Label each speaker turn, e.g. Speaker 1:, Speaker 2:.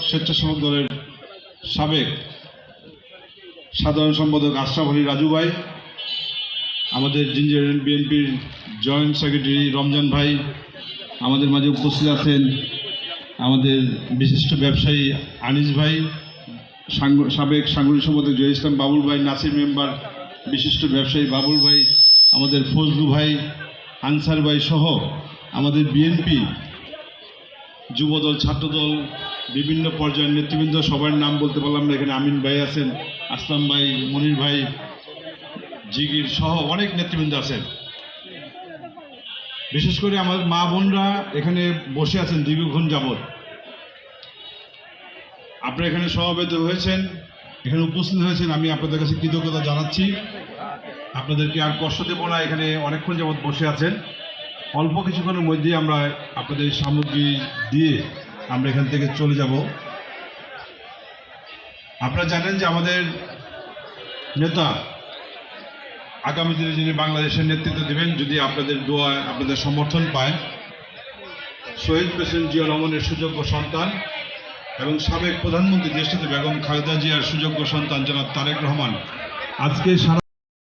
Speaker 1: স্বেচ্ছাসেবক দলের সাবেক সাধারণ সম্পাদক আশরাফ আলী রাজু ভাই, আমাদের জিঞ্জির বিএনপির জয়েন্ট সেক্রেটারি রমজান ভাই, আমাদের মাঝে উপস্থিত আছেন আমাদের বিশিষ্ট ব্যবসায়ী আনিস ভাই, সাবেক সাংগঠনিক সম্পাদক জয় ইসলাম বাবুল ভাই, নাসির মেম্বার বিশিষ্ট ব্যবসায়ী বাবুল ভাই, আমাদের ফজলু ভাই, আনসার ভাই সহ আমাদের বিএনপি যুবদল, ছাত্রদল, বিভিন্ন পর্যায়ের নেতৃবৃন্দ, সবার নাম বলতে পারলাম না। এখানে আমিন ভাই আছেন, আসলাম ভাই, মনির ভাই, জিগির সহ অনেক নেতৃবৃন্দ আছেন। বিশেষ করে আমার মা বোনরা এখানে বসে আছেন দীর্ঘক্ষণ যাবৎ। আপনারা এখানে সমবেত হয়েছেন, এখানে উপস্থিত হয়েছেন, আমি আপনাদের কাছে কৃতজ্ঞতা জানাচ্ছি। আপনাদেরকে আর কষ্ট দেব না, এখানে অনেকক্ষণ যাবৎ বসে আছেন। অল্প কিছুক্ষণের মধ্যেই আমরা আপনাদের সামগ্রী দিয়ে আমরা এখান থেকে চলে যাব। আপনারা জানেন যে আমাদের নেতা আগামী দিনে যিনি বাংলাদেশের নেতৃত্ব দেবেন, যদি আপনাদের দোয়া, আপনাদের সমর্থন পায়, শহীদ প্রেসিডেন্ট জিয়া রহমানের সুযোগ্য সন্তান এবং সাবেক প্রধানমন্ত্রী দেশনেত্রী বেগম খালেদা জিয়ার সুযোগ্য সন্তান জনাব তারেক রহমান আজকে সারা